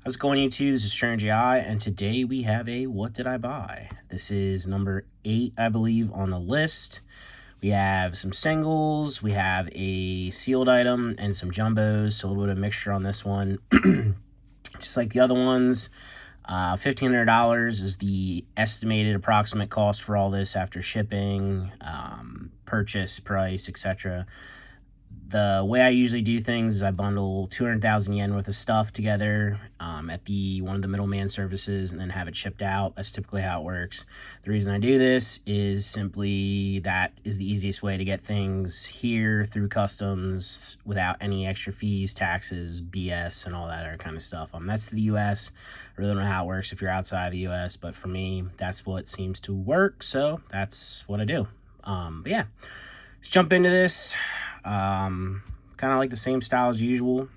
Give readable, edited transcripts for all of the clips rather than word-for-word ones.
How's it going, YouTube? This is Stranger Eye, and today we have a What Did I Buy? This is number 8, I believe, on the list. We have some singles, we have a sealed item, and some jumbos, so a little bit of mixture on this one. Just like the other ones, $1,500 is the estimated approximate cost for all this after shipping, purchase price, etc. The way I usually do things is I bundle 200,000 yen worth of stuff together at one of the middleman services and then have it shipped out. That's typically how it works. The reason I do this is simply that is the easiest way to get things here through customs without any extra fees, taxes, BS, and all that other kind of stuff. That's the U.S. I really don't know how it works if you're outside the U.S., but for me, that's what seems to work, so that's what I do. But yeah, let's jump into this. Kind of like the same style as usual.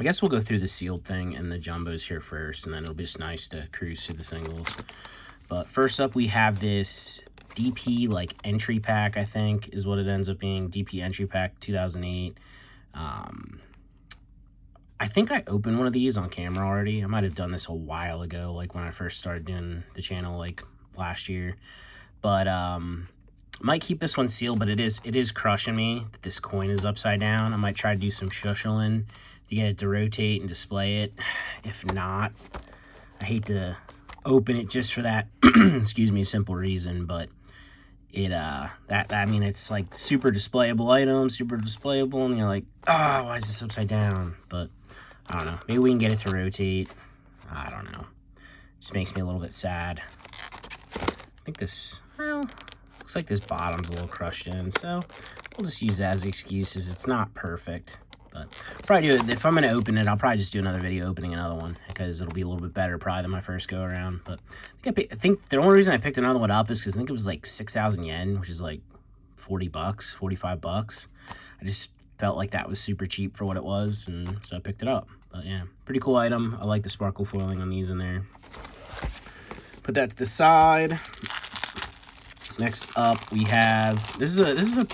I guess we'll go through the sealed thing and the jumbos here first, and then it'll be just nice to cruise through the singles. But first up, we have this DP like entry pack, I think is what it ends up being. DP entry pack 2008. I think I opened one of these on camera already. I might have done this a while ago, like when I first started doing the channel, like last year. But might keep this one sealed, but it is crushing me that this coin is upside down. I might try to do some shushling to get it to rotate and display it. If not, I hate to open it just for that excuse me, simple reason, but it I mean, it's like super displayable item, super displayable, and you're like, oh, why is this upside down? But I don't know, maybe we can get it to rotate. I don't know, just makes me a little bit sad. I think this, well, looks like this bottom's a little crushed in, so we'll just use that as excuses. It's not perfect, but probably do it. If I'm going to open it, I'll probably just do another video opening another one because it'll be a little bit better probably than my first go around. But I think the only reason I picked another one up is because I think it was like 6,000 yen, which is like 40 bucks, 45 bucks. I just felt like that was super cheap for what it was, and so I picked it up. But yeah, pretty cool item. I like the sparkle foiling on these in there. Put that to the side. Next up, we have this is a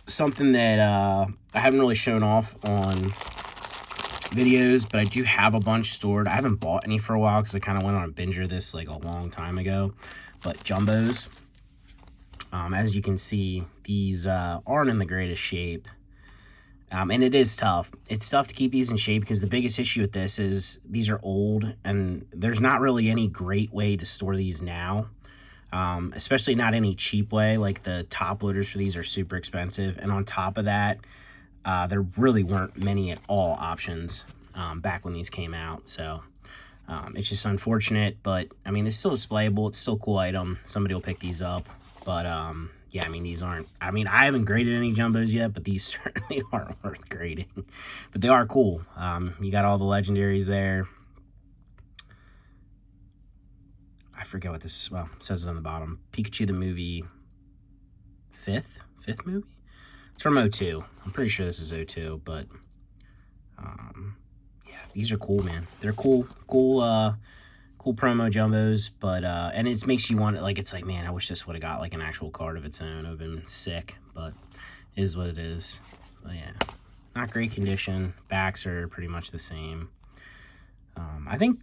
something that I haven't really shown off on videos, but I do have a bunch stored. I haven't bought any for a while because I kind of went on a binger this like a long time ago. But jumbos, as you can see, these aren't in the greatest shape, and it is tough. It's tough to keep these in shape because the biggest issue with this is these are old, and there's not really any great way to store these now. Especially not any cheap way. Like the top loaders for these are super expensive, and on top of that, there really weren't many at all options back when these came out. So it's just unfortunate, but I mean, it's still displayable. It's still a cool item. Somebody will pick these up, but yeah, I mean, these aren't, I mean, I haven't graded any jumbos yet, but these certainly aren't worth grading, but they are cool. You got all the legendaries there. I forget what this, well, it says it on the bottom. Pikachu the movie, fifth movie? It's from 02. I'm pretty sure this is 02, but yeah, these are cool, man. They're cool promo jumbos, but and it makes you want it, like, it's like, man, I wish this would have got like an actual card of its own. It would have been sick, but it is what it is. But yeah, not great condition. Backs are pretty much the same. I think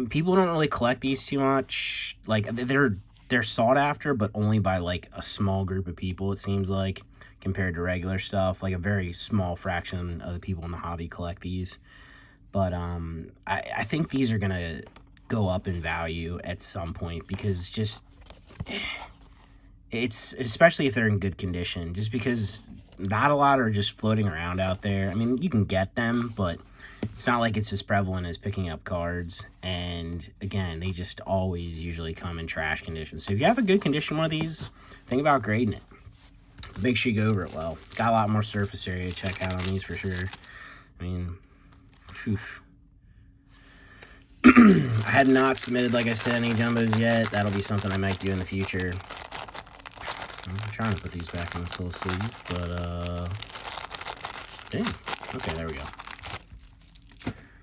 people don't really collect these too much. Like, they're sought after, but only by like a small group of people, it seems like, compared to regular stuff. Like a very small fraction of the people in the hobby collect these. But I think these are gonna go up in value at some point because just it's, especially if they're in good condition, just because not a lot are just floating around out there. I mean, you can get them, but it's not like it's as prevalent as picking up cards. And again, they just always usually come in trash condition. So if you have a good condition one of these, think about grading it. Make sure you go over it well. Got a lot more surface area to check out on these for sure. I mean, whew. I had not submitted, like I said, any jumbos yet. That'll be something I might do in the future. I'm trying to put these back in this little sleeve, but damn. Okay, there we go.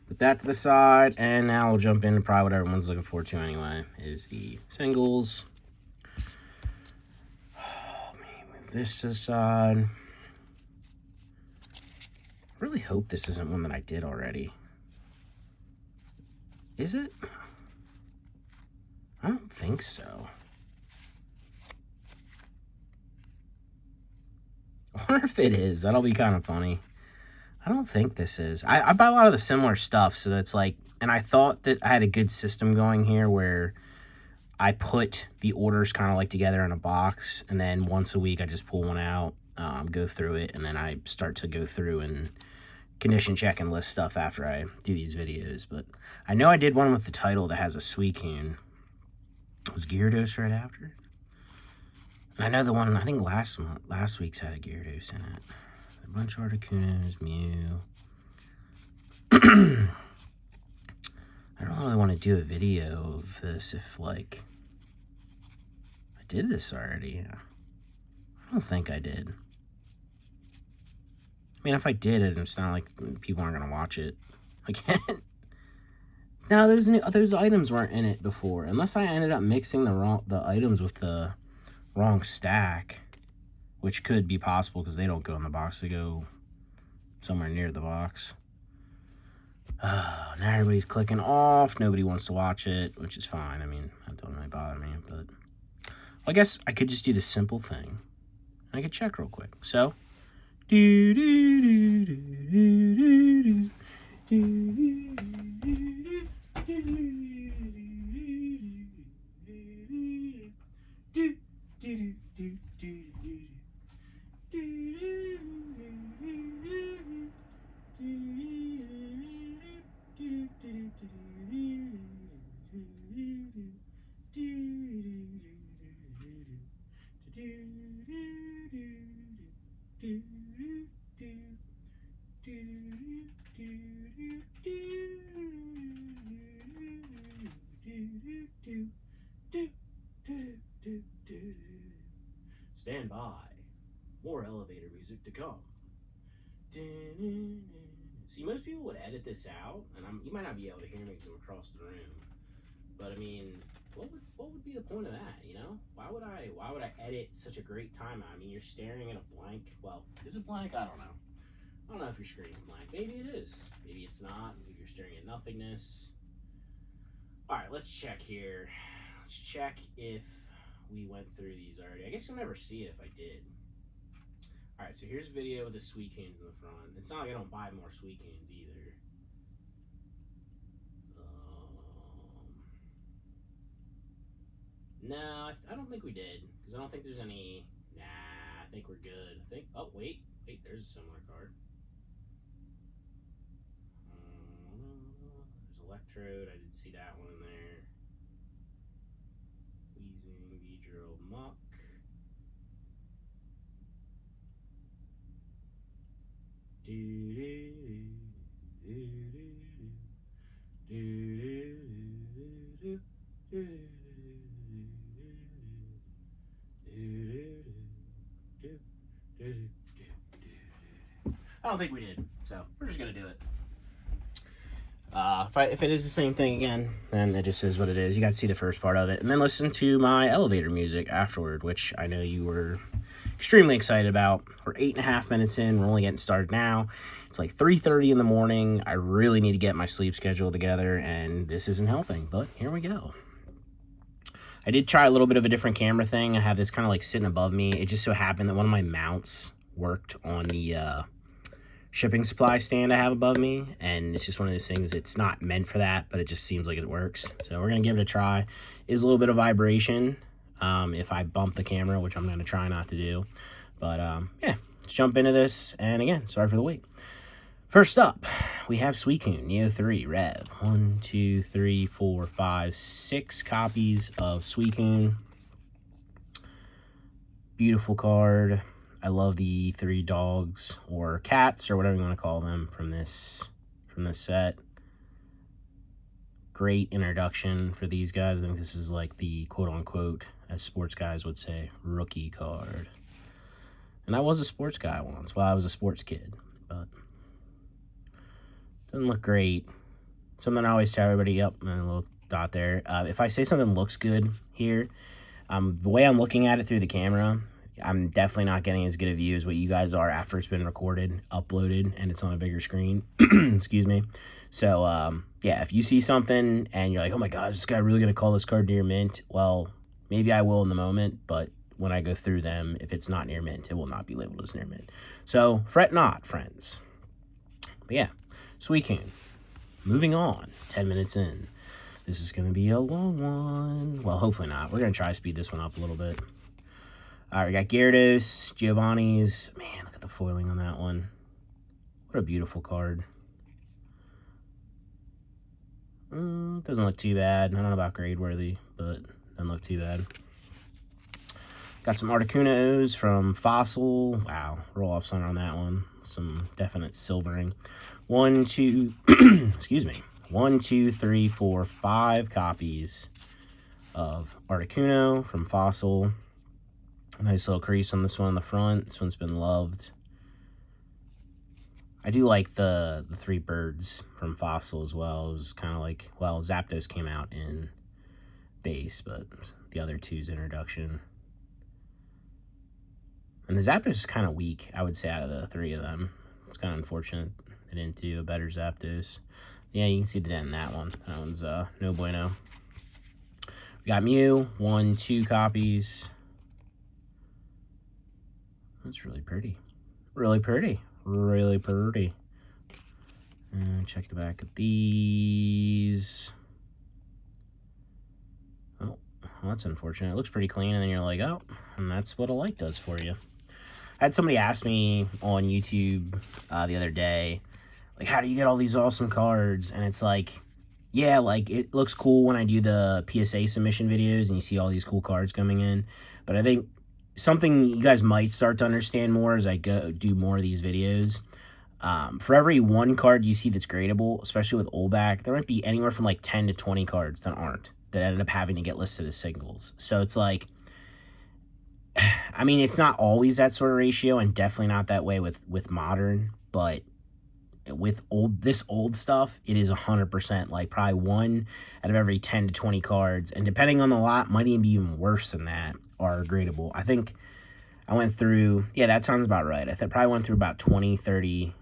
Put that to the side, and now we'll jump into probably what everyone's looking forward to anyway, is the singles. Let me move this to the side. really hope this isn't one that I did already. Is it? I don't think so. I wonder if it is. That'll be kind of funny. I don't think this is. I buy a lot of the similar stuff, so that's like, and I thought that I had a good system going here where I put the orders kind of like together in a box, and then once a week I just pull one out, go through it, and then I start to go through and condition check and list stuff after I do these videos. But I know I did one with the title that has a Suicune. Was Gyarados right after? And I know the one, I think last week's had a Gyarados in it. A bunch of Articunos, Mew. I don't really want to do a video of this if, like, I did this already. I don't think I did. I mean, if I did, it's not like people aren't going to watch it again. No, those items weren't in it before. Unless I ended up mixing the items with the wrong stack, which could be possible because they don't go in the box. They go somewhere near the box. Now everybody's clicking off. Nobody wants to watch it, which is fine. I mean, that don't really bother me. But well, I guess I could just do the simple thing. I could check real quick. So, do do do do do do do Stand by. More elevator music to come. See, most people would edit this out, and you might not be able to hear me because I'm across the room. But I mean, what would be the point of that? You know, why would I edit such a great timeout? I mean, you're staring at a blank. Well, is it blank? I don't know. I don't know if your screen's blank. Maybe it is. Maybe it's not. Maybe you're staring at nothingness. All right, let's check here. Let's check if we went through these already. I guess you'll never see it if I did. All right, so here's a video with the Suicunes in the front. It's not like I don't buy more Suicunes either. No, I don't think we did, because I don't think there's any. Nah, I think we're good. Oh, wait, there's a similar card. There's Electrode. I did see that one in there. Weezing, Beedrill, Muck. I don't think we did, so we're just gonna do it. If it is the same thing again, then it just is what it is. You got to see the first part of it, and then listen to my elevator music afterward, which I know you were extremely excited about. We're 8.5 minutes in. We're only getting started now. It's like 3:30 in the morning. I really need to get my sleep schedule together, and this isn't helping, but here we go. I did try a little bit of a different camera thing. I have this kind of like sitting above me. It just so happened that one of my mounts worked on the shipping supply stand I have above me, and it's just one of those things. It's not meant for that, but it just seems like it works. So we're gonna give it a try. Is a little bit of vibration if I bump the camera, which I'm gonna try not to do. But yeah, let's jump into this. And again, sorry for the wait. First up, we have Suicune Neo 3 Rev. 1, 2, 3, 4, 5, 6 copies of Suicune. Beautiful card. I love the 3 dogs or cats or whatever you want to call them from this set. Great introduction for these guys. I think this is like the quote unquote, as sports guys would say, rookie card. And I was a sports guy once. Well, I was a sports kid, but doesn't look great. Something I always tell everybody, and a little dot there. If I say something looks good here, the way I'm looking at it through the camera, I'm definitely not getting as good a view as what you guys are after it's been recorded, uploaded, and it's on a bigger screen. Excuse me. So, yeah, if you see something and you're like, oh my God, is this guy really going to call this card near mint? Well, maybe I will in the moment, but when I go through them, if it's not near mint, it will not be labeled as near mint. So, fret not, friends. But yeah, Suicune. Moving on, 10 minutes in. This is going to be a long one. Well, hopefully not. We're going to try to speed this one up a little bit. All right, we got Gyarados, Giovanni's. Man, look at the foiling on that one. What a beautiful card. Doesn't look too bad. I don't know about grade worthy, but doesn't look too bad. Got some Articunos from Fossil. Wow, roll off center on that one. Some definite silvering. 1, 2, excuse me. 1, 2, 3, 4, 5 copies of Articuno from Fossil. Nice little crease on this one on the front. This one's been loved. I do like the 3 birds from Fossil as well. It was kind of like, well, Zapdos came out in base, but the other 2's introduction. And the Zapdos is kind of weak, I would say, out of the 3 of them. It's kind of unfortunate they didn't do a better Zapdos. Yeah, you can see the dent in that one. That one's no bueno. We got Mew, 1, 2 copies. That's really pretty. Really pretty. Really pretty. And check the back of these. Oh, well, that's unfortunate. It looks pretty clean, and then you're like, oh, and that's what a light does for you. I had somebody ask me on YouTube the other day, like, how do you get all these awesome cards? And it's like, yeah, like, it looks cool when I do the PSA submission videos and you see all these cool cards coming in. But I think something you guys might start to understand more as I go do more of these videos. For every 1 card you see that's gradable, especially with Olback, there might be anywhere from like 10 to 20 cards that aren't, that ended up having to get listed as singles. So it's like, I mean, it's not always that sort of ratio, and definitely not that way with modern, but with this old stuff, it is 100%, like probably 1 out of every 10 to 20 cards, and depending on the lot, might even be even worse than that, are gradable. I think I went through, yeah, that sounds about right. I probably went through about 20, 30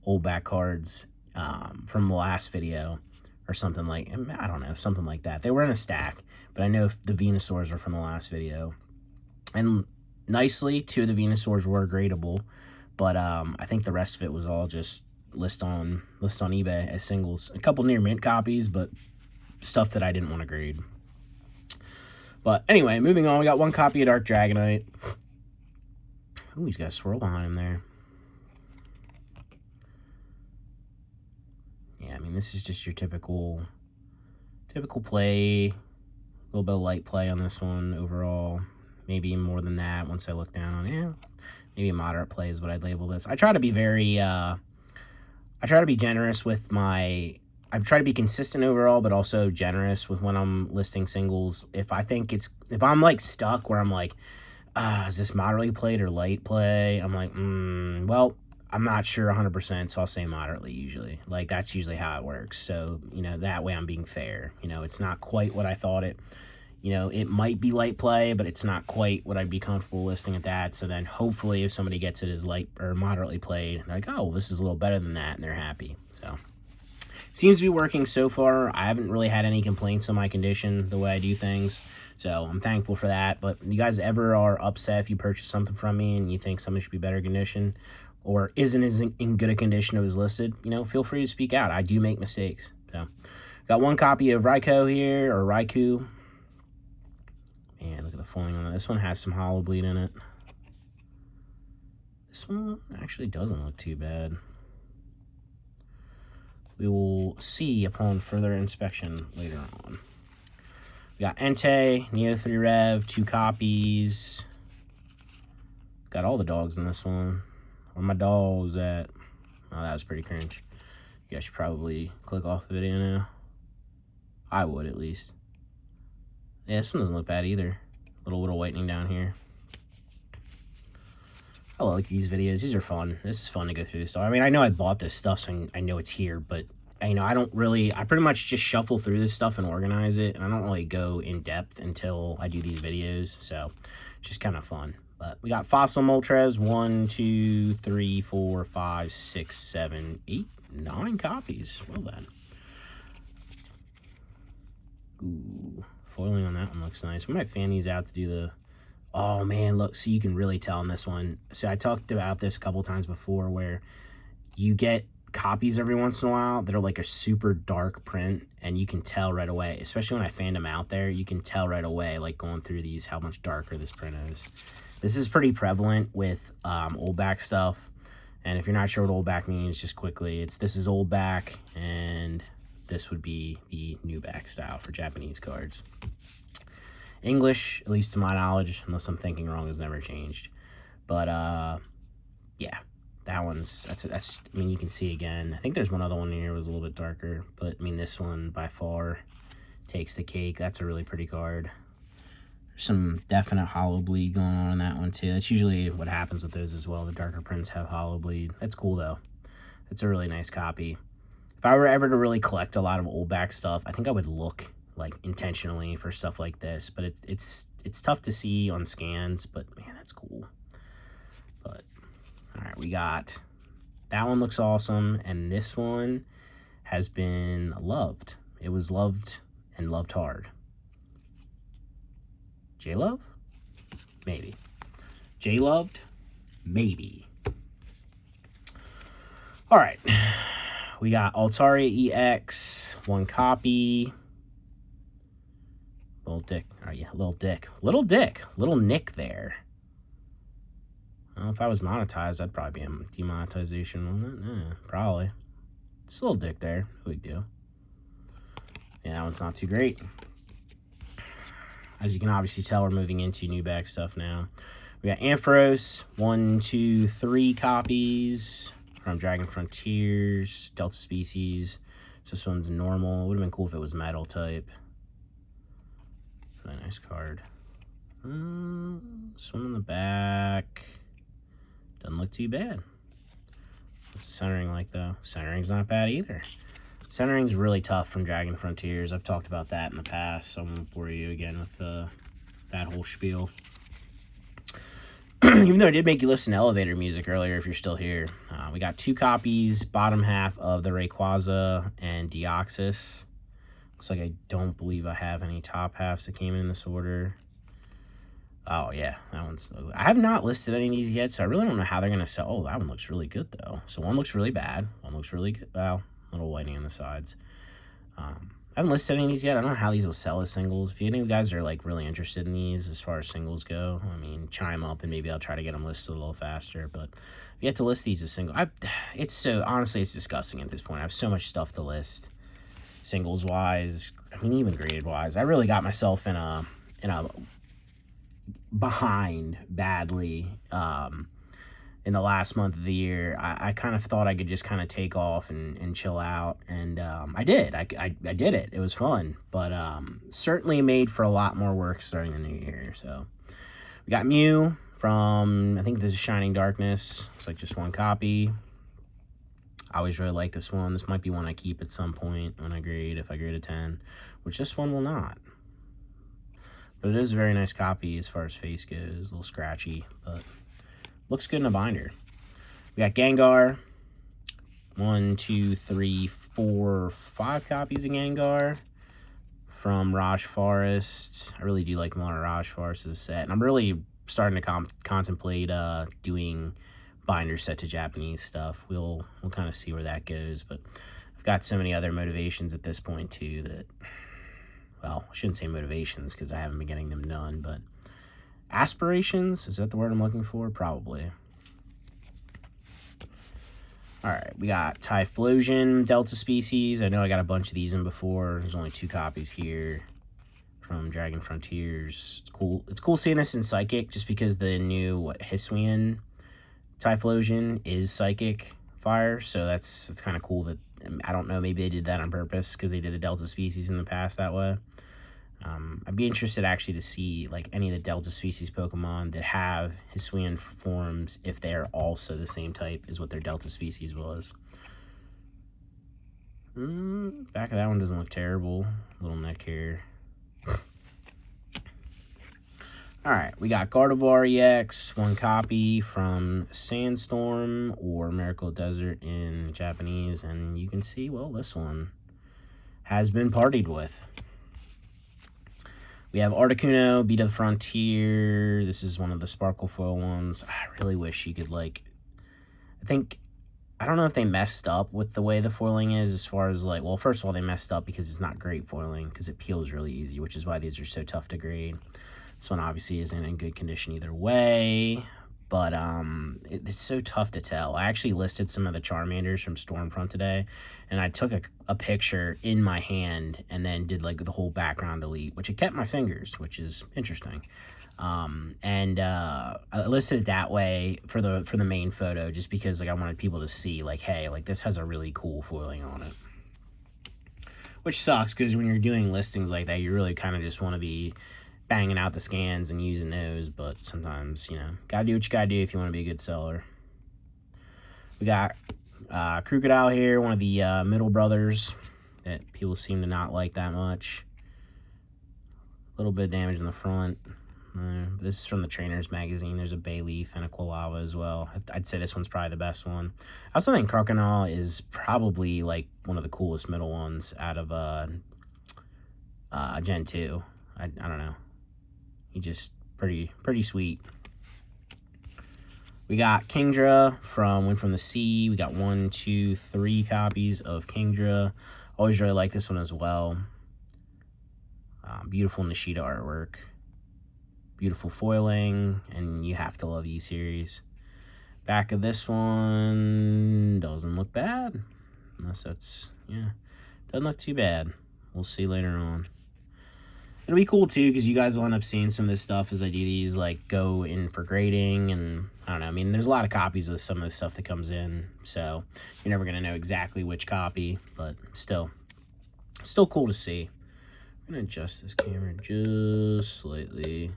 old back cards from the last video or something like, I don't know, something like that. They were in a stack, but I know the Venusaurs were from the last video. And nicely, 2 of the Venusaurs were gradable, but I think the rest of it was all just list on eBay as singles. A couple near mint copies, but stuff that I didn't want to grade. But anyway, moving on, we got 1 copy of Dark Dragonite. Ooh, he's got a swirl behind him there. Yeah, I mean, this is just your typical play. A little bit of light play on this one overall. Maybe more than that once I look down on it. Yeah, maybe a moderate play is what I'd label this. I try to be very, I try to be generous with my, I try to be consistent overall, but also generous with when I'm listing singles. If I'm like stuck where I'm like, is this moderately played or light play? I'm like, well, I'm not sure 100%, so I'll say moderately usually. Like, that's usually how it works. So, that way I'm being fair. It's not quite what I thought it, it might be light play, but it's not quite what I'd be comfortable listing at that. So then hopefully if somebody gets it as light or moderately played, they're like, oh, well, this is a little better than that, and they're happy. So seems to be working so far. I haven't really had any complaints on my condition, the way I do things. So I'm thankful for that. But if you guys ever are upset if you purchase something from me and you think something should be better condition or isn't as in good a condition as listed, feel free to speak out. I do make mistakes. So got 1 copy of Raikou here, or Raikou. Man, look at the foiling on that. This one has some hollow bleed in it. This one actually doesn't look too bad. We will see upon further inspection later on. We got Entei, Neo 3 Rev, 2 copies. Got all the dogs in this one. Where my dogs at? Oh, that was pretty cringe. You guys should probably click off the video now. I would, at least. Yeah, this one doesn't look bad either. Little whitening down here. I like these videos. These are fun. This is fun to go through this stuff. I mean, I know I bought this stuff, so I know it's here, but I pretty much just shuffle through this stuff and organize it, and I don't really go in depth until I do these videos, so it's just kind of fun. But we got Fossil Moltres, 1, 2, 3, 4, 5, 6, 7, 8, 9 copies. Well then. Ooh, foiling on that one looks nice. We might fan these out to do the... Oh man, look, so you can really tell in this one. So I talked about this a couple times before where you get copies every once in a while that are like a super dark print, and you can tell right away, especially when I fanned them out there, you can tell right away, like going through these, how much darker this print is. This is pretty prevalent with old back stuff, and if you're not sure what old back means, just quickly, this is old back, and this would be the new back style for Japanese cards. English, at least to my knowledge, unless I'm thinking wrong, has never changed. But yeah, that one's that's. I mean, you can see again. I think there's one other one here that was a little bit darker, but I mean, this one by far takes the cake. That's a really pretty card. There's some definite hollow bleed going on in that one too. That's usually what happens with those as well. The darker prints have hollow bleed. That's cool though. It's a really nice copy. If I were ever to really collect a lot of old back stuff, I think I would look like intentionally for stuff like this, but it's tough to see on scans, but man, that's cool. But all right, we got that one, looks awesome, and this one has been loved. It was loved and loved hard. J-Love? Maybe. J-Loved? Maybe. All right. We got Altaria EX, 1 copy. Little Dick. Oh, yeah, Little Dick. Little Dick. Little Nick there. I don't know if I was monetized, I'd probably be in demonetization, wouldn't it? Yeah, probably. It's a Little Dick there. No big deal. Yeah, that one's not too great. As you can obviously tell, we're moving into new back stuff now. We got Ampharos, 1, 2, 3 copies from Dragon Frontiers, Delta Species. So this one's normal. It would have been cool if it was metal type. Really nice card. This one in the back doesn't look too bad. What's the centering like though? Centering's not bad either. Centering's really tough from Dragon Frontiers. I've talked about that in the past, so I won't bore you again with that whole spiel. Even though I did make you listen to elevator music earlier, if you're still here. We got 2 copies, bottom half of the Rayquaza and Deoxys. Looks like I don't believe I have any top halves that came in this order. Oh, yeah, that one's ugly. I have not listed any of these yet, so I really don't know how they're going to sell. Oh, that one looks really good, though. So one looks really bad. One looks really good. Well, a little whiting on the sides. I haven't listed any of these yet. I don't know how these will sell as singles. If any of you guys are like really interested in these as far as singles go, I mean, chime up and maybe I'll try to get them listed a little faster. But if you have to list these as single, it's so, honestly, it's disgusting at this point. I have so much stuff to list, singles wise. I mean, even graded wise. I really got myself in a behind badly in the last month of the year. I kind of thought I could just kind of take off and chill out, and I did. I did it. It was fun, but certainly made for a lot more work starting the new year. So we got Mew from, I think this is Shining Darkness. It's like just 1 copy. I always really like this one. This might be one I keep at some point when I grade, if I grade a 10, which this one will not. But it is a very nice copy as far as face goes. A little scratchy, but looks good in a binder. We got Gengar. 1, 2, 3, 4, 5 copies of Gengar from Raj Forest. I really do like more Raj Forest as a set. And I'm really starting to contemplate doing binder set to Japanese stuff. We'll kind of see where that goes. But I've got so many other motivations at this point too that, well, I shouldn't say motivations because I haven't been getting them done, but aspirations, is that the word I'm looking for? Probably. All right, we got Typhlosion, Delta Species. I know I got a bunch of these in before. There's only 2 copies here from Dragon Frontiers. It's cool. It's cool seeing this in Psychic just because the new Hisuian Typhlosion is Psychic Fire, so that's kind of cool that, I don't know, maybe they did that on purpose because they did a Delta Species in the past that way. I'd be interested actually to see like any of the Delta Species Pokemon that have Hisuian forms if they're also the same type as what their Delta Species was. Back of that one doesn't look terrible. Little neck hair. Alright, we got Gardevoir EX, one copy from Sandstorm or Miracle Desert in Japanese, and you can see, well, this one has been partied with. We have Articuno, Beat of the Frontier. This is one of the Sparkle Foil ones. I really wish you could, like, I don't know if they messed up with the way the foiling is as far as, like, well, first of all, they messed up because it's not great foiling because it peels really easy, which is why these are so tough to grade. This one obviously isn't in good condition either way, but it's so tough to tell. I actually listed some of the Charmanders from Stormfront today, and I took a picture in my hand and then did like the whole background delete, which it kept my fingers, which is interesting. I listed it that way for the main photo just because like I wanted people to see like, hey, like this has a really cool foiling on it. Which sucks because when you're doing listings like that, you really kind of just want to be banging out the scans and using those, but sometimes, you know, gotta do what you gotta do if you want to be a good seller. We got Crocodile here, one of the middle brothers that people seem to not like that much. A little bit of damage in the front. This is from the Trainers magazine. There's a Bayleaf and a Quilava as well. I'd say this one's probably the best one. I also think Crocodile is probably like one of the coolest middle ones out of Gen 2. I don't know. He just pretty sweet. We got Kingdra from Wind from the Sea. We got 1, 2, 3 copies of Kingdra. Always really like this one as well. Beautiful Nishida artwork. Beautiful foiling, and you have to love E-Series. Back of this one doesn't look bad. Unless that's, yeah, doesn't look too bad. We'll see later on. It'll be cool too because you guys will end up seeing some of this stuff as I do these, like go in for grading, and I don't know. I mean, there's a lot of copies of some of the stuff that comes in, so you're never gonna know exactly which copy, but still cool to see. I'm gonna adjust this camera just slightly.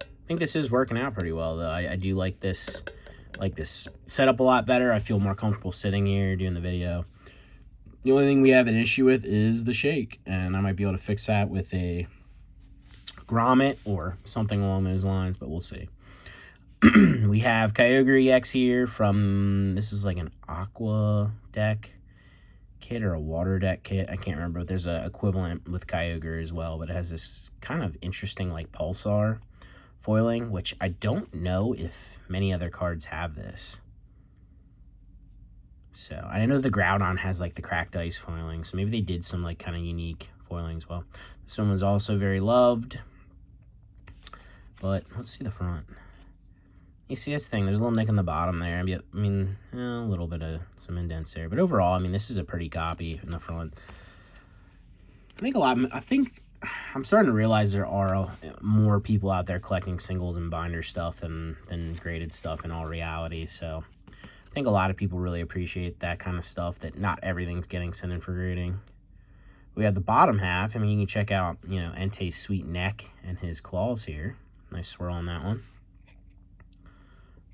I think this is working out pretty well though. I do like this setup a lot better. I feel more comfortable sitting here doing the video. The only thing we have an issue with is the shake, and I might be able to fix that with a grommet or something along those lines, but we'll see. We have Kyogre EX here from, this is like an aqua deck kit or a water deck kit. I can't remember, but there's an equivalent with Kyogre as well, but it has this kind of interesting like pulsar foiling, which I don't know if many other cards have this. So I know the Groudon has like the cracked ice foiling, so maybe they did some like kind of unique foilings. Well, this one was also very loved. But let's see the front. You see this thing, there's a little nick in the bottom there. I mean, a little bit of some indents there. But overall, I mean, this is a pretty copy in the front. I think I'm starting to realize there are more people out there collecting singles and binder stuff than graded stuff in all reality. So I think a lot of people really appreciate that kind of stuff, that not everything's getting sent in for grading. We have the bottom half. I mean, you can check out, you know, Entei's sweet neck and his claws here. Nice swirl on that one.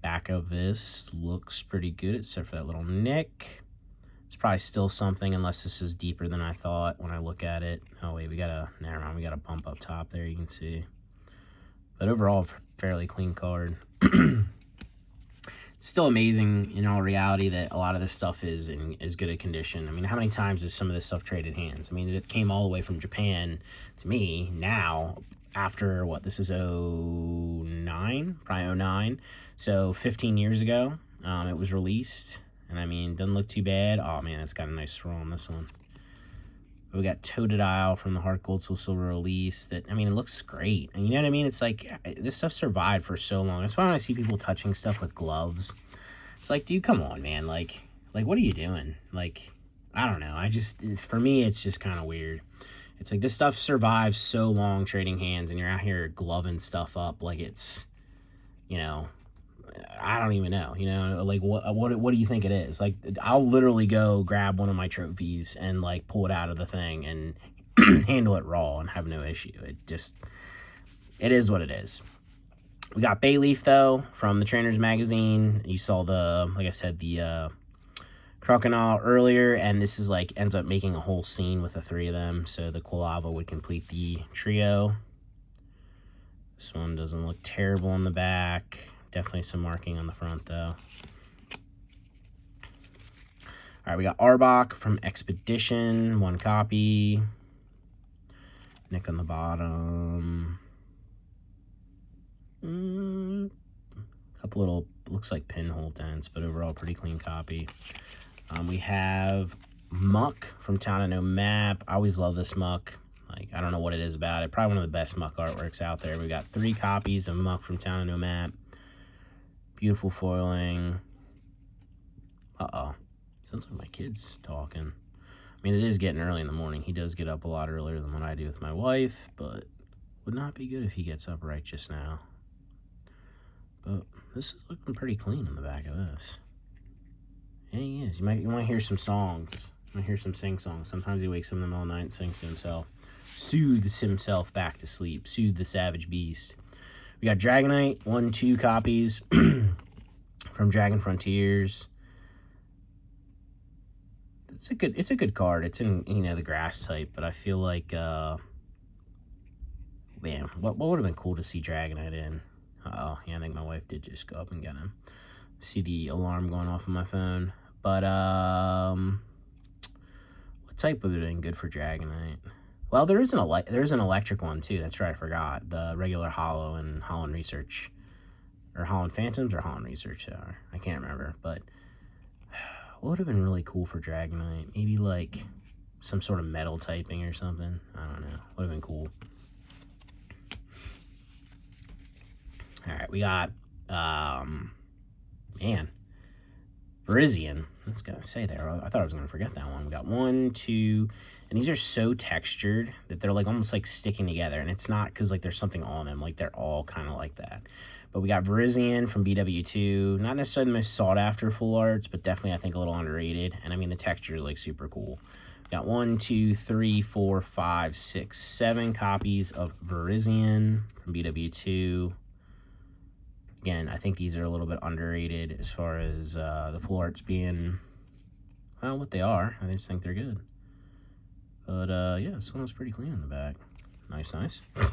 Back of this looks pretty good, except for that little nick. It's probably still something, unless this is deeper than I thought when I look at it. Oh wait, never mind, we got a bump up top there, you can see. But overall, fairly clean card. It's still amazing in all reality that a lot of this stuff is in as good a condition. I mean, how many times has some of this stuff traded hands? I mean, it came all the way from Japan to me now after, what, this is 09? Probably 09. So 15 years ago, it was released. And I mean, doesn't look too bad. Oh man, it's got a nice swirl on this one. We got Totodile from the Heart Gold Soul Silver release. That, I mean, it looks great. And you know what I mean? It's like, this stuff survived for so long. That's why when I see people touching stuff with gloves, it's like, dude, come on, man. Like what are you doing? Like, I don't know. For me, it's just kind of weird. It's like, this stuff survives so long trading hands, and you're out here gloving stuff up like it's, you know, I don't even know, you know, like what do you think it is? Like, I'll literally go grab one of my trophies and like pull it out of the thing and handle it raw and have no issue. It is what it is. We got Bayleaf though from the Trainers magazine. You saw like I said, the Crocodile earlier, and this is like ends up making a whole scene with the 3 of them. So the Quilava would complete the trio. This one doesn't look terrible on the back. Definitely some marking on the front, though. All right, we got Arbok from Expedition, 1 copy. Nick on the bottom. Couple little, looks like pinhole dents, but overall pretty clean copy. We have Muck from Town of No Map. I always love this Muck. Like, I don't know what it is about it. Probably one of the best Muck artworks out there. We got 3 copies of Muck from Town of No Map. Beautiful foiling. Uh-oh. Sounds like my kid's talking. I mean, it is getting early in the morning. He does get up a lot earlier than what I do with my wife, but would not be good if he gets up right just now. But this is looking pretty clean in the back of this. Yeah, he is. You might hear some songs. You might hear some sing-songs. Sometimes he wakes up in the middle of the night and sings to himself. Soothes himself back to sleep. Soothe the savage beast. We got Dragonite, 1, 2 copies from Dragon Frontiers. It's a good card. It's in, you know, the grass type, but I feel like man, what would have been cool to see Dragonite in? Uh-oh, yeah, I think my wife did just go up and get him. See the alarm going off on my phone. But what type would have been good for Dragonite? Well, there is an electric one too. That's right, I forgot. The regular Hollow and Holland Research, or Holland Phantoms or Holland Research. I can't remember, but what would have been really cool for Dragonite? Maybe like some sort of metal typing or something. I don't know. Would have been cool. All right, we got man, Virizion. I was gonna say there. I thought I was gonna forget that one. We got 1, 2, and these are so textured that they're like almost like sticking together, and it's not because like there's something on them. Like they're all kind of like that. But we got Virizion from BW2. Not necessarily the most sought after full arts, but definitely I think a little underrated. And I mean the texture is like super cool. We got 1, 2, 3, 4, 5, 6, 7 copies of Virizion from BW2. Again, I think these are a little bit underrated as far as the full arts being, well, what they are. I just think they're good. But, yeah, this one was pretty clean in the back. Nice, nice. All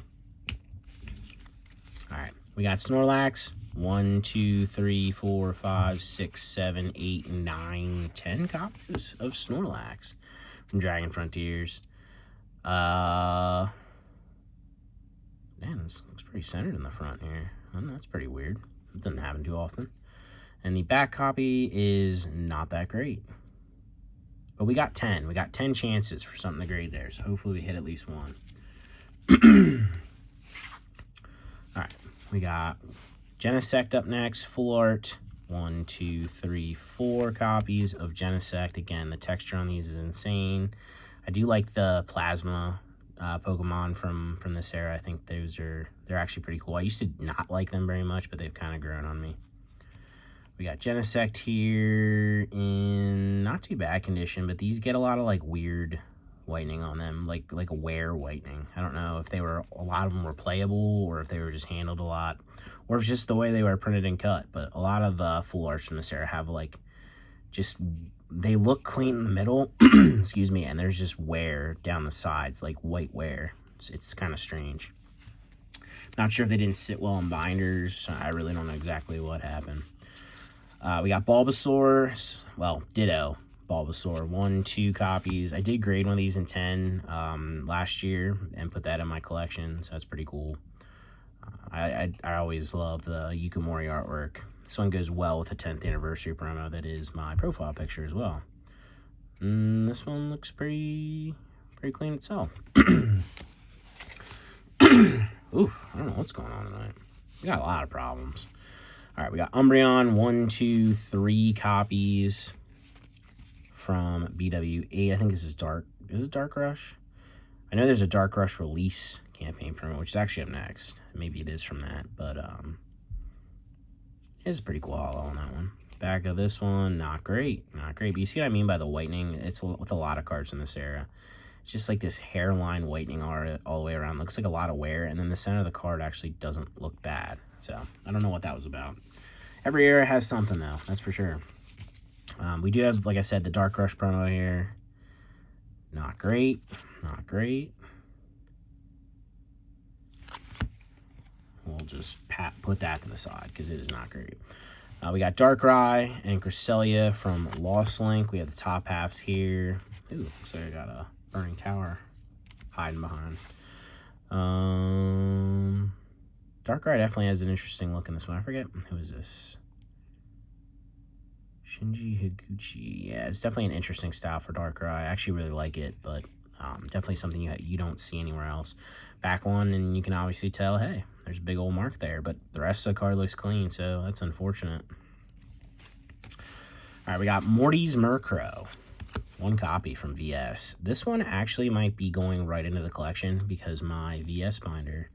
right, we got Snorlax. 1, 2, 3, 4, 5, 6, 7, 8, 9, 10 copies of Snorlax from Dragon Frontiers. Man, this looks pretty centered in the front here. That's pretty weird. It doesn't happen too often. And the back copy is not that great. But we got 10. We got 10 chances for something to grade there. So hopefully we hit at least one. All right. We got Genesect up next. Full art. 1, 2, 3, 4 copies of Genesect. Again, the texture on these is insane. I do like the plasma Pokemon from this era. I think they're actually pretty cool. I used to not like them very much, but they've kind of grown on me. We got Genesect here in not too bad condition, but these get a lot of like weird whitening on them, like a wear whitening. I don't know if a lot of them were playable or if they were just handled a lot, or if it's just the way they were printed and cut. But a lot of full arts from this era have like they look clean in the middle, excuse me, and there's just wear down the sides, like white wear. It's kind of strange. Not sure if they didn't sit well in binders. I really don't know exactly what happened. We got Bulbasaur. Well, ditto Bulbasaur. 1, 2 copies. I did grade one of these in 10 last year and put that in my collection, so that's pretty cool. I always love the Yukimori artwork. This one goes well with the 10th anniversary promo. That is my profile picture as well. This one looks pretty clean itself. Oof, I don't know what's going on tonight. We got a lot of problems. All right, we got Umbreon. 1, 2, 3 copies from BWA. I think this is Dark. Is it Dark Rush? I know there's a Dark Rush release campaign promo, which is actually up next. Maybe it is from that, but it's a pretty cool holo on that one. Back of this one, not great. Not great. But you see what I mean by the whitening? It's with a lot of cards in this era. It's just like this hairline whitening all the way around. Looks like a lot of wear, and then the center of the card actually doesn't look bad. So, I don't know what that was about. Every era has something, though. That's for sure. We do have, like I said, the Dark Rush promo here. Not great. Not great. just put that to the side because it is not great. We got Darkrai and Cresselia from Lost Link. We have the top halves here. Ooh, so I got a Burning Tower hiding behind. Darkrai definitely has an interesting look in this one. I forget, who is this? Shinji Higuchi. Yeah, it's definitely an interesting style for Darkrai. I actually really like it, but definitely something you don't see anywhere else. Back one, and you can obviously tell, hey, there's a big old mark there, but the rest of the card looks clean, so that's unfortunate. All right, we got Morty's Murkrow. One copy from VS. This one actually might be going right into the collection because my VS binder,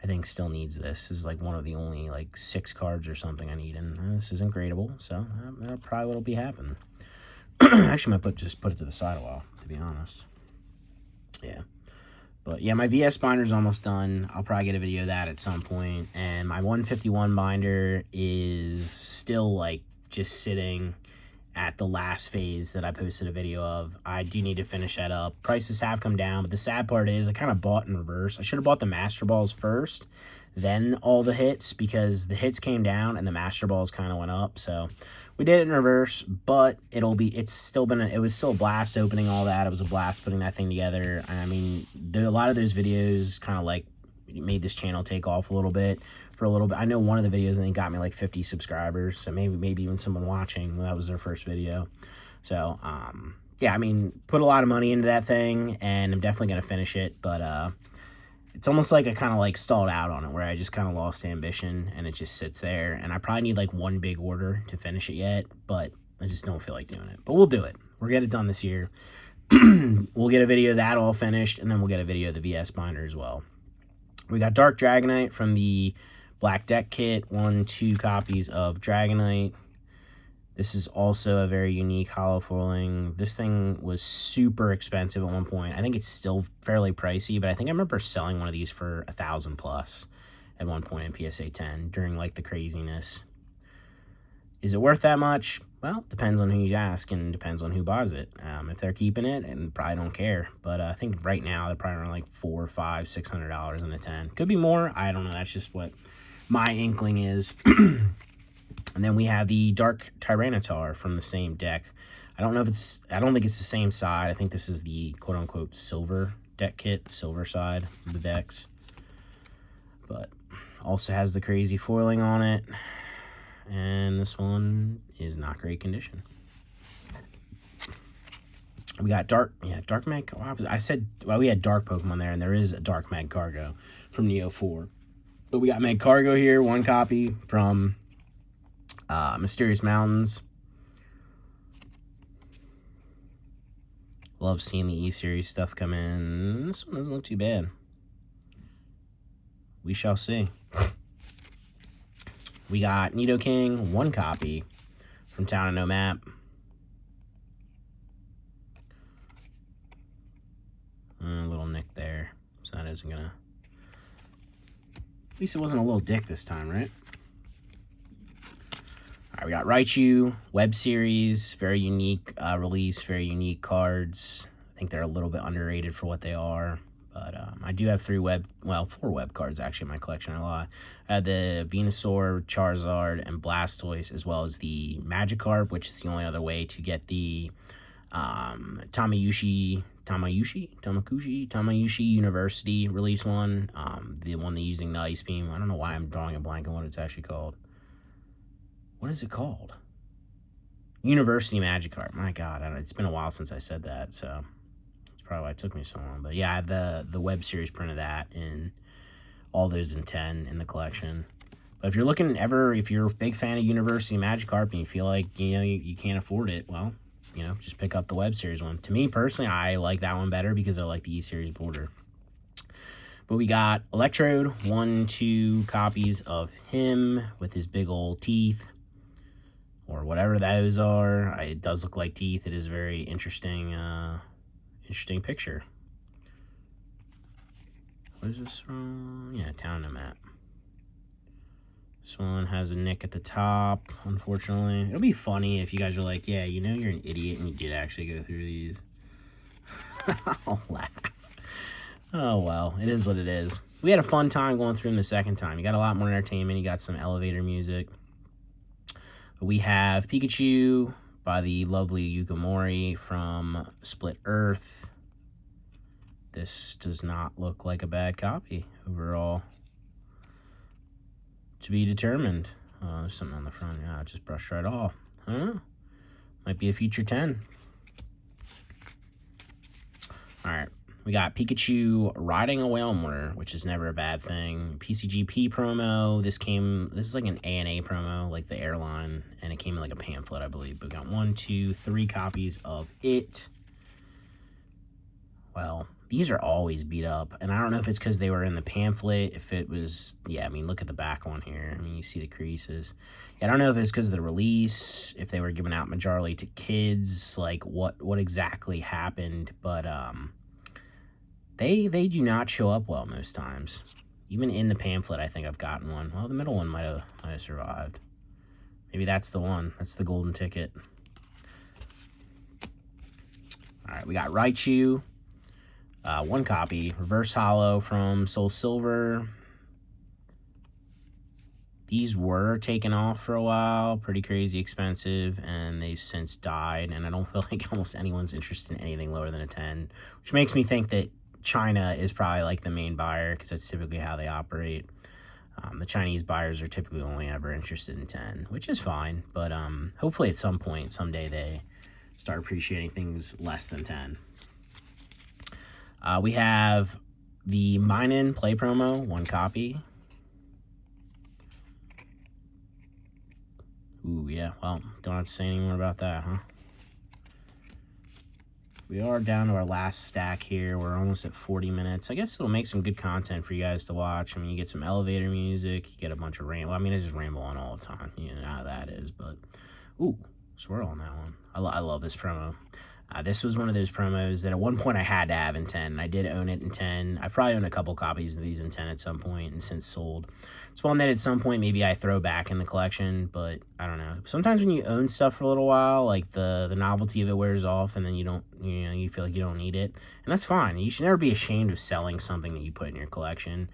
I think, still needs this. This is like one of the only like 6 cards or something I need, and this isn't gradable, so that'll probably what'll be happening. Actually, might just put it to the side a while, to be honest. Yeah. But yeah, my VS binder is almost done. I'll probably get a video of that at some point. And my 151 binder is still like just sitting at the last phase that I posted a video of. I do need to finish that up. Prices have come down, but the sad part is I kind of bought in reverse. I should have bought the Master Balls first, then all the hits, because the hits came down and the Master Balls kind of went up. So we did it in reverse, but it was still a blast opening all that. It was a blast putting that thing together. I mean, a lot of those videos kind of like made this channel take off a little bit. I know one of the videos, I think, got me like 50 subscribers, so maybe even someone watching, that was their first video. So yeah, I mean, put a lot of money into that thing, and I'm definitely gonna finish it, but it's almost like I kind of like stalled out on it, where I just kind of lost ambition and it just sits there, and I probably need like one big order to finish it yet, but I just don't feel like doing it. But we'll do it. We'll get it done this year. We'll get a video of that all finished, and then we'll get a video of the VS binder as well. We got Dark Dragonite from the Black Deck Kit, 2 copies of Dragonite. This is also a very unique hollow foiling. This thing was super expensive at one point. I think it's still fairly pricey, but I think I remember selling one of these for $1,000 plus at one point in PSA 10 during like the craziness. Is it worth that much? Well, depends on who you ask and depends on who buys it. If they're keeping it, and probably don't care. But I think right now they're probably around like $400, $500, $600 in a 10. Could be more. I don't know. That's just what my inkling is. And then we have the Dark Tyranitar from the same deck. I don't think it's the same side. I think this is the quote-unquote silver deck kit, silver side of the decks. But also has the crazy foiling on it. And this one is not great condition. We got Dark Mag. We had Dark Pokemon there, and there is a Dark Mag Cargo from Neo 4. But we got Mag Cargo here, 1 copy from Mysterious Mountains. Love seeing the E-Series stuff come in. This one doesn't look too bad. We shall see. We got Nidoking, 1 copy from Town of No Map. A little nick there, so that isn't gonna... At least it wasn't a little dick this time, right? All right, we got Raichu, Web Series, very unique release, very unique cards. I think they're a little bit underrated for what they are. But I do have 4 web cards actually in my collection. I lied. I had the Venusaur, Charizard, and Blastoise, as well as the Magikarp, which is the only other way to get the Tamayushi University release one. The one they're using the Ice Beam. I don't know why I'm drawing a blank on what it's actually called. What is it called? University Magikarp. My God, it's been a while since I said that, so that's probably why it took me so long. But yeah, I have the web series print of that, and all those in 10 in the collection. But if you're if you're a big fan of University Magikarp and you feel like, you can't afford it, well, just pick up the web series one. To me personally, I like that one better because I like the E-Series border. But we got Electrode, 2 copies of him with his big old teeth, or whatever those are. It does look like teeth. It is a very interesting picture. What is this from? Yeah, Town and Map. This one has a nick at the top, unfortunately. It'll be funny if you guys are like, yeah, you're an idiot and you did actually go through these. I'll laugh. Oh, well, it is what it is. we had a fun time going through them the second time. You got a lot more entertainment. You got some elevator music. We have Pikachu by the lovely Yukamori from Split Earth. This does not look like a bad copy overall. To be determined. There's something on the front. Yeah, it just brushed right off. I don't know. Might be a feature 10. Alright. We got Pikachu riding a Wailmer, which is never a bad thing. PCGP promo. This is like an ANA promo, like the airline, and it came in like a pamphlet, I believe. But we got 1, 2, 3 copies of it. Well, these are always beat up, and I don't know if it's because they were in the pamphlet, if it was, yeah, I mean, look at the back one here. I mean, you see the creases. I don't know if it's because of the release, if they were giving out majorly to kids, like what exactly happened, but They do not show up well most times. Even in the pamphlet, I think I've gotten one. Well, the middle one might have survived. Maybe that's the one. That's the golden ticket. All right, we got Raichu. 1 copy. Reverse Holo from Soul Silver. These were taken off for a while. Pretty crazy expensive. And they've since died. And I don't feel like almost anyone's interested in anything lower than a 10. Which makes me think that China is probably like the main buyer because that's typically how they operate. The Chinese buyers are typically only ever interested in 10, which is fine. But hopefully at some point, someday, they start appreciating things less than 10. We have the Mine-In Play promo, 1 copy. Ooh, yeah, well, don't have to say any more about that, huh? We are down to our last stack here. We're almost at 40 minutes. I guess it'll make some good content for you guys to watch. I mean, you get some elevator music. You get a bunch of ramble. I mean, I just ramble on all the time. You know how that is. But, ooh, swirl on that one. I love this promo. This was one of those promos that at one point I had to have in 10. And I did own it in 10. I probably owned a couple copies of these in 10 at some point and since sold. It's one that at some point maybe I throw back in the collection, but I don't know. Sometimes when you own stuff for a little while, like the novelty of it wears off and then you feel like you don't need it. And that's fine. You should never be ashamed of selling something that you put in your collection.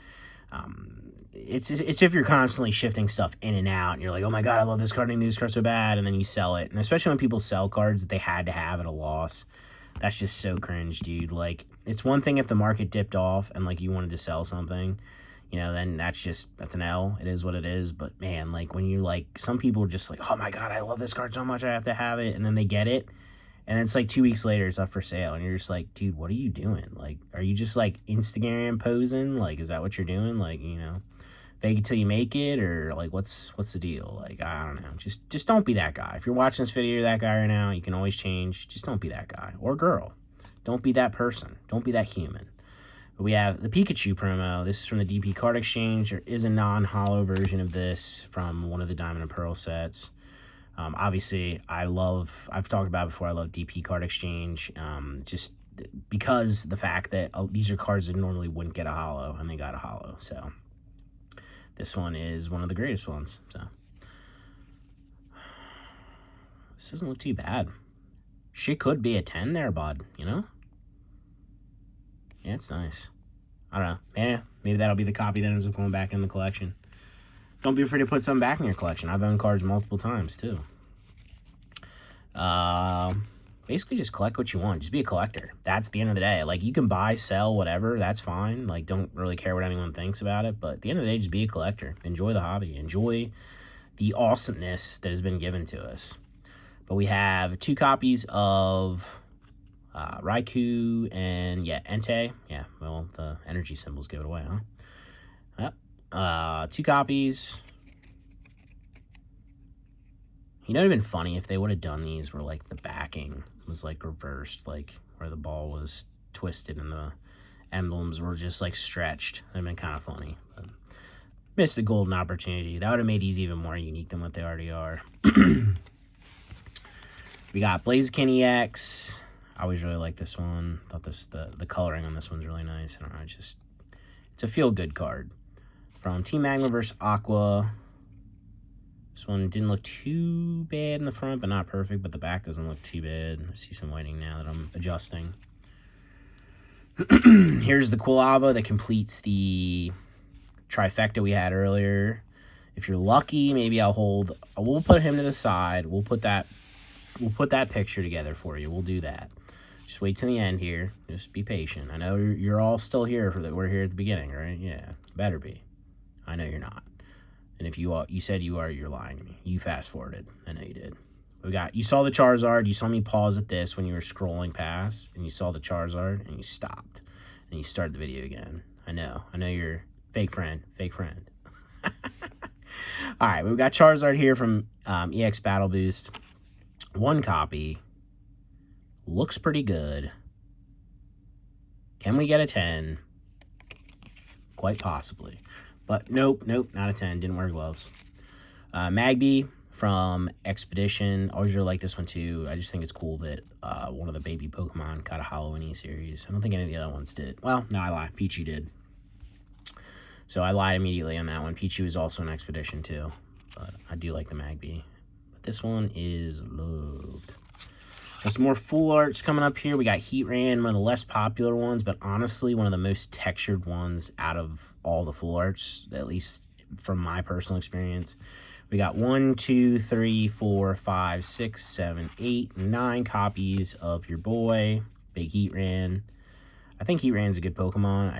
It's if you're constantly shifting stuff in and out and you're like, oh my god, I love this card, I need this card so bad, and then you sell it. And especially when people sell cards that they had to have at a loss, that's just so cringe, dude. Like, it's one thing if the market dipped off and like you wanted to sell something, then that's an L. It is what it is. But man, like when you like, some people are just like, oh my god, I love this card so much, I have to have it, and then they get it. And it's like 2 weeks later, it's up for sale. And you're just like, dude, what are you doing? Like, are you just like Instagram posing? Like, is that what you're doing? Like, fake it till you make it? Or like, what's the deal? Like, I don't know. Just don't be that guy. If you're watching this video, you're that guy right now. You can always change. Just don't be that guy or girl. Don't be that person. Don't be that human. But we have the Pikachu promo. This is from the DP Card Exchange. There is a non-holo version of this from one of the Diamond and Pearl sets. Obviously, I've talked about it before, I love DP Card Exchange, just because the fact that these are cards that normally wouldn't get a holo, and they got a holo, so this one is one of the greatest ones, so this doesn't look too bad. Shit could be a 10 there, bud, Yeah, it's nice. I don't know, maybe that'll be the copy that ends up going back in the collection. Don't be afraid to put something back in your collection. I've owned cards multiple times, too. Basically, just collect what you want. Just be a collector. That's the end of the day. Like, you can buy, sell, whatever. That's fine. Like, don't really care what anyone thinks about it. But at the end of the day, just be a collector. Enjoy the hobby. Enjoy the awesomeness that has been given to us. But we have 2 copies of Raikou and, Entei. Yeah, well, the energy symbols give it away, huh? Yep. 2 copies. It would have been funny if they would have done these where, like, the backing was, like, reversed, like, where the ball was twisted and the emblems were just, like, stretched. That would have been kind of funny. But missed a golden opportunity. That would have made these even more unique than what they already are. We got Blaziken EX. I always really like this one. Thought the coloring on this one's really nice. I don't know, it's a feel-good card. From Team Magma vs. Aqua. This one didn't look too bad in the front, but not perfect. But the back doesn't look too bad. I see some whitening now that I'm adjusting. Here's the Quilava that completes the trifecta we had earlier. If you're lucky, maybe we'll put him to the side. We'll put that picture together for you. We'll do that. Just wait till the end here. Just be patient. I know you're all still here we're here at the beginning, right? Yeah, better be. I know you're not. And if you said you are, you're lying to me. You fast forwarded. I know you did. You saw the Charizard. You saw me pause at this when you were scrolling past, and you saw the Charizard, and you stopped, and you started the video again. I know you're fake friend. All right, we've got Charizard here from EX Battle Boost. 1 copy. Looks pretty good. Can we get a 10? Quite possibly. But nope, not a 10. Didn't wear gloves. Magby from Expedition. Always really like this one too. I just think it's cool that one of the baby Pokemon got a Halloween series. I don't think any of the other ones did. Well, no, I lied. Pichu did. So I lied immediately on that one. Pichu is also an Expedition too. But I do like the Magby. But this one is loved. There's more full arts coming up here. We got Heatran, one of the less popular ones, but honestly one of the most textured ones out of all the full arts, at least from my personal experience. We got 1, 2, 3, 4, 5, 6, 7, 8, 9 copies of your boy, Big Heatran. I think Heatran's a good Pokemon.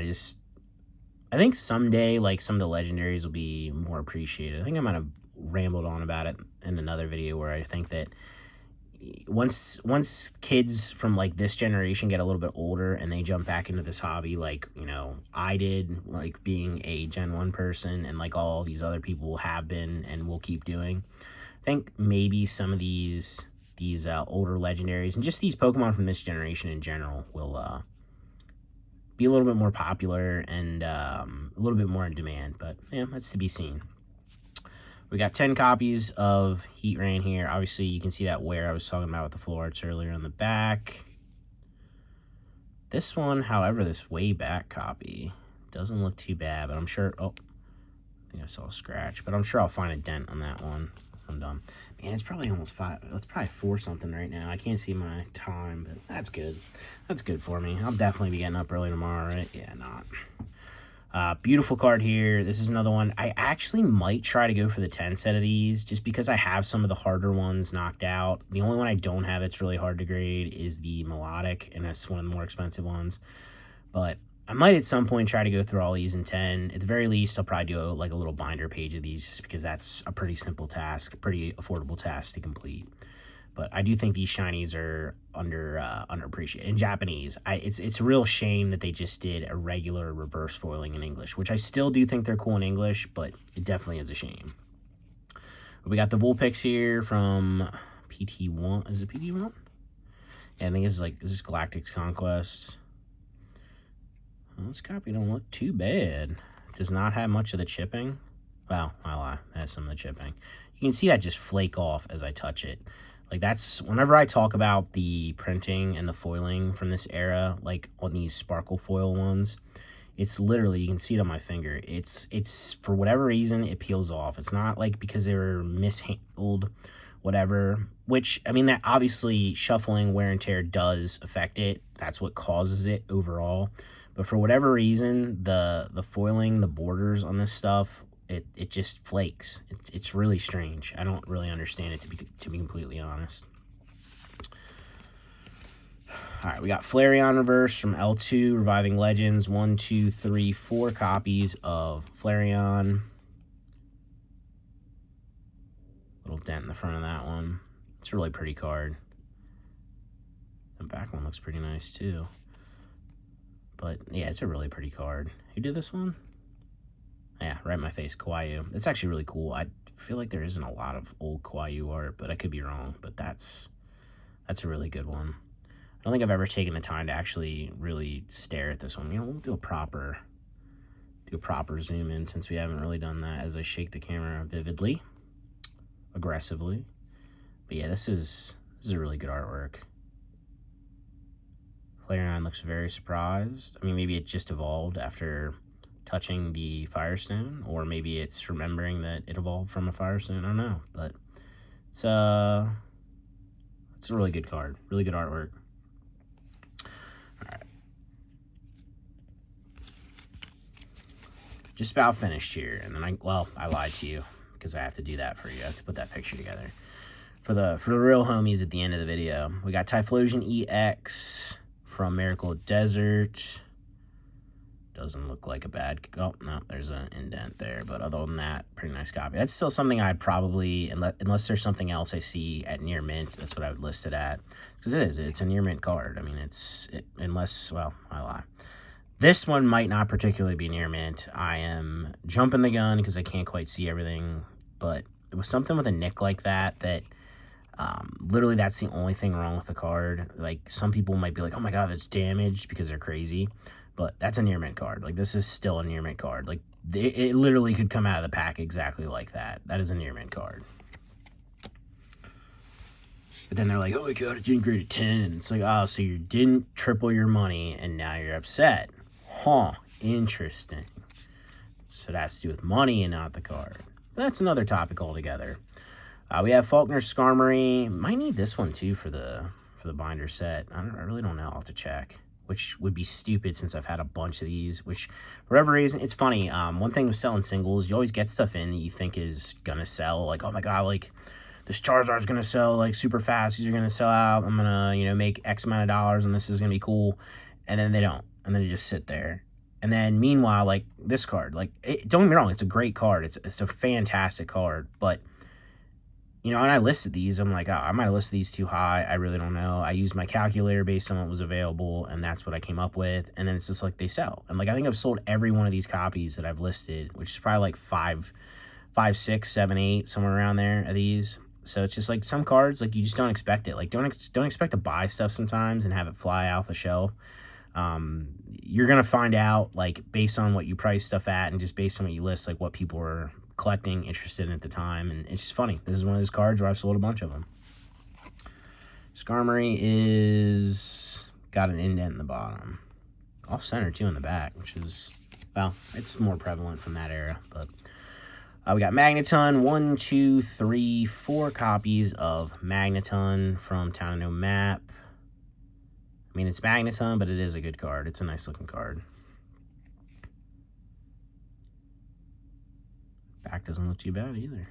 I think someday, like, some of the legendaries will be more appreciated. I think I might have rambled on about it in another video where I think that once kids from like this generation get a little bit older and they jump back into this hobby, like, you know, I did, like being a Gen 1 person, and like all these other people have been and will keep doing, I think maybe some of these older legendaries and just these Pokemon from this generation in general will be a little bit more popular and a little bit more in demand. But yeah, that's to be seen. We got 10 copies of Heatran here. Obviously, you can see that wear I was talking about with the full arts earlier on the back. This one, however, this way back copy doesn't look too bad, but I'm sure... Oh, I think I saw a scratch, but I'm sure I'll find a dent on that one. I'm dumb. Man, it's probably almost 5. It's probably 4 something right now. I can't see my time, but that's good. That's good for me. I'll definitely be getting up early tomorrow, right? Yeah, not. Beautiful card here. This is another one. I actually might try to go for the 10 set of these just because I have some of the harder ones knocked out. The only one I don't have that's really hard to grade is the Melodic, and that's one of the more expensive ones. But I might at some point try to go through all these in 10. At the very least, I'll probably do like a little binder page of these just because that's a pretty simple task, a pretty affordable task to complete. But I do think these shinies are underappreciated. In Japanese, it's a real shame that they just did a regular reverse foiling in English, which I still do think they're cool in English, but it definitely is a shame. We got the Vulpix here from PT1. Is it PT1? Yeah, I think this is Galactic's Conquest. Well, this copy don't look too bad. It does not have much of the chipping. Well, I lie. It has some of the chipping. You can see that just flake off as I touch it. Like, that's, whenever I talk about the printing and the foiling from this era, like on these sparkle foil ones, it's literally, you can see it on my finger. It's for whatever reason, it peels off. It's not like because they were mishandled, whatever, which, I mean, that obviously shuffling, wear and tear does affect it. That's what causes it overall. But for whatever reason, the foiling, the borders on this stuff, it just flakes. It's really strange. I don't really understand it, to be completely honest. All right, we got Flareon Reverse from L2 Reviving Legends. 1, 2, 3, 4 copies of Flareon. Little dent in the front of that one. It's a really pretty card. The back one looks pretty nice too. But yeah, it's a really pretty card. Who did this one? Yeah, right in my face, Kawaii. It's actually really cool. I feel like there isn't a lot of old Kawaii art, but I could be wrong. But that's a really good one. I don't think I've ever taken the time to actually really stare at this one. You know, we'll do a proper zoom in since we haven't really done that as I shake the camera vividly, aggressively. But yeah, this is a really good artwork. Flareon looks very surprised. I mean, maybe it just evolved after touching the Firestone, or maybe it's remembering that it evolved from a Firestone. I don't know, but it's a really good card, really good artwork. All right, just about finished here. And then I lied to you because I have to do that for you. I have to put that picture together. For the real homies at the end of the video, we got Typhlosion EX from Miracle Desert. Doesn't look like a bad... Oh, no, there's an indent there. But other than that, pretty nice copy. That's still something I'd probably... Unless there's something else I see at near mint, that's what I would list it at. Because it is. It's a near mint card. I mean, unless... Well, I lie. This one might not particularly be near mint. I am jumping the gun because I can't quite see everything. But it was something with a nick like that literally that's the only thing wrong with the card. Like, some people might be like, oh my god, that's damaged because they're crazy. But that's a near mint card. Like, this is still a near mint card. Like, it literally could come out of the pack exactly like that. That is a near mint card. But then they're like, oh my god, it didn't grade a 10. It's like, oh, so you didn't triple your money and now you're upset. Huh, interesting. So that has to do with money and not the card. But that's another topic altogether. We have Faulkner's Skarmory. Might need this one too for the binder set. I really don't know. I'll have to check. Which would be stupid since I've had a bunch of these. Which, for whatever reason, it's funny. One thing with selling singles, you always get stuff in that you think is gonna sell. Like, oh my god, like this Charizard's gonna sell like super fast. These are gonna sell out. I'm gonna make X amount of dollars, and this is gonna be cool. And then they don't, and then they just sit there. And then meanwhile, like this card, like don't get me wrong, it's a great card. It's a fantastic card, but. When I listed these, I'm like, oh, I might have listed these too high. I really don't know. I used my calculator based on what was available, and that's what I came up with. And then it's just like they sell. And, like, I think I've sold every one of these copies that I've listed, which is probably like 5, 6, 7, 8, somewhere around there of these. So it's just like some cards, like, you just don't expect it. Like, don't expect to buy stuff sometimes and have it fly off the shelf. You're going to find out, like, based on what you price stuff at and just based on what you list, like, what people are collecting, interested in at the time, and it's just funny. This is one of those cards where I've sold a bunch of them. Skarmory is got an indent in the bottom, off center too in the back, which is, well, it's more prevalent from that era. But we got Magneton. 1, 2, 3, 4 copies of Magneton from Town of No Map. I mean, it's Magneton, but it is a good card. It's a nice looking card. Back doesn't look too bad either.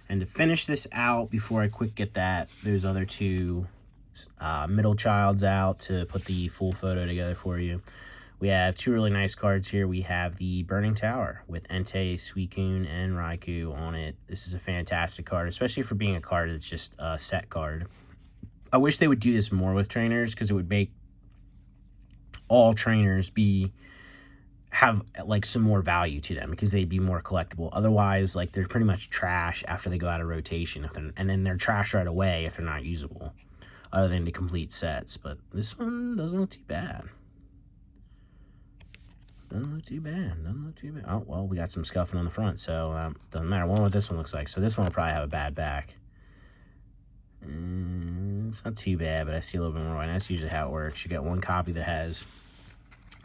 And to finish this out, before I quick get those other two middle childs out to put the full photo together for you, we have two really nice cards here. We have the Burning Tower with Entei, Suicune, and Raikou on it. This is a fantastic card, especially for being a card that's just a set card. I wish they would do this more with trainers, because it would make all trainers have like some more value to them, because they'd be more collectible. Otherwise, like, they're pretty much trash after they go out of rotation, and then they're trash right away if they're not usable, other than the complete sets. But this one doesn't look too bad. Doesn't look too bad. Oh, well, we got some scuffing on the front, so doesn't matter. I wonder what this one looks like. So this one will probably have a bad back. It's not too bad, but I see a little bit more, and that's usually how it works. You get one copy that has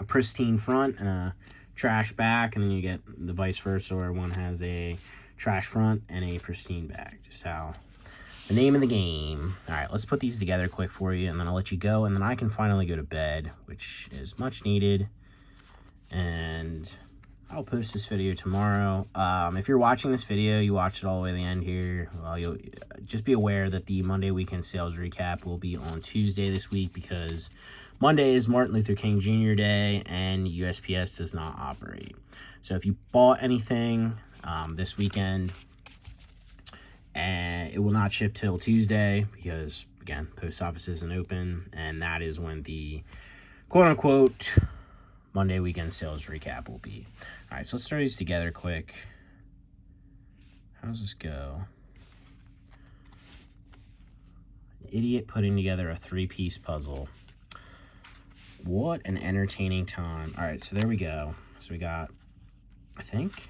a pristine front and a trash back, and then you get the vice versa, where one has a trash front and a pristine back. Just how the name of the game. All right, let's put these together quick for you, and then I'll let you go, and then I can finally go to bed, which is much needed. And I'll post this video tomorrow. If you're watching this video, you watched it all the way to the end here, well, you'll just be aware that the Monday weekend sales recap will be on Tuesday this week, because Monday is Martin Luther King Jr. Day, and USPS does not operate. So if you bought anything this weekend, and it will not ship till Tuesday, because, again, post office isn't open, and that is when the quote-unquote Monday weekend sales recap will be. All right, so let's throw these together quick. How does this go? Idiot putting together a 3-piece puzzle. What an entertaining time. All right, so there we go. So we got, I think,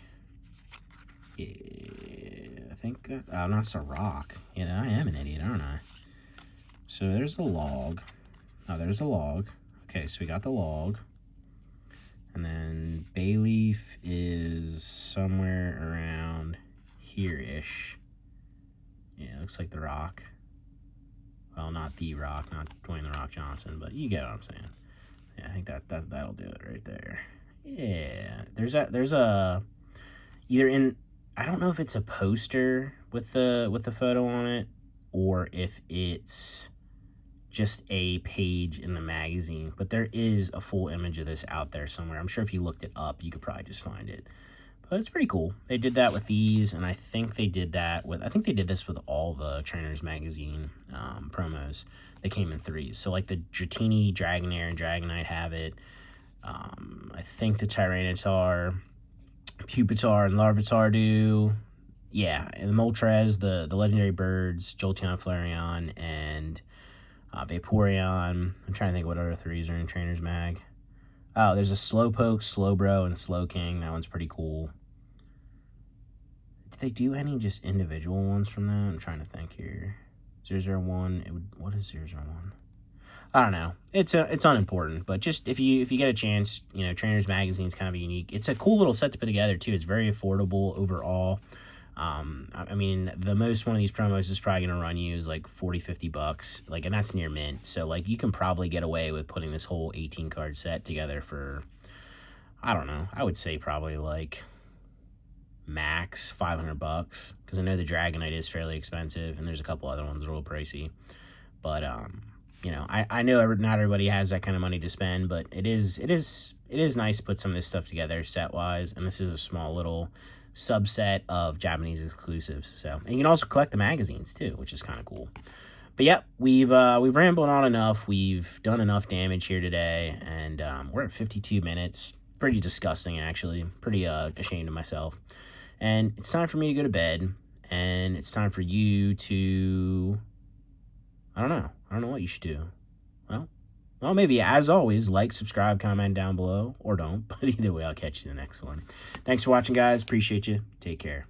oh, no, it's a rock. Yeah, I am an idiot, aren't I? So there's the log. Oh, there's the log. Okay, so we got the log. And then Bayleaf is somewhere around here-ish. Yeah, it looks like the rock. Well, not the rock, not Dwayne The Rock Johnson, but you get what I'm saying. Yeah, I think that'll do it right there. Yeah, there's a either in, I don't know if it's a poster with the photo on it, or if it's just a page in the magazine, but there is a full image of this out there somewhere. I'm sure if you looked it up, you could probably just find it. But it's pretty cool. They did that with these, and I think they did this with all the Trainers Magazine promos. They came in threes. So, like, the Dratini, Dragonair, and Dragonite have it. I think the Tyranitar, Pupitar, and Larvitar do. Yeah, and the Moltres, the legendary birds, Jolteon, Flareon, and Vaporeon. I'm trying to think what other threes are in Trainers Mag. Oh, there's a Slowpoke, Slowbro, and Slowking. That one's pretty cool. Did they do any just individual ones from that? I'm trying to think here. 001. What is 001? I don't know. It's unimportant, but just if you get a chance, Trainers Magazine's kind of unique. It's a cool little set to put together too. It's very affordable overall. I mean, the most one of these promos is probably going to run you is like $40-50, like, and that's near mint. So, like, you can probably get away with putting this whole 18 card set together for, I don't know, I would say probably like max $500, because I know the Dragonite is fairly expensive, and there's a couple other ones that are a little pricey. But I know not everybody has that kind of money to spend, but it is nice to put some of this stuff together set wise, and this is a small little subset of Japanese exclusives. So, and you can also collect the magazines too, which is kind of cool. But yep, we've rambled on enough. We've done enough damage here today, and we're at 52 minutes. Pretty disgusting, actually. Pretty ashamed of myself. And it's time for me to go to bed, and it's time for you to, I don't know what you should do. Well, maybe, as always, like, subscribe, comment down below, or don't. But either way, I'll catch you in the next one. Thanks for watching, guys. Appreciate you. Take care.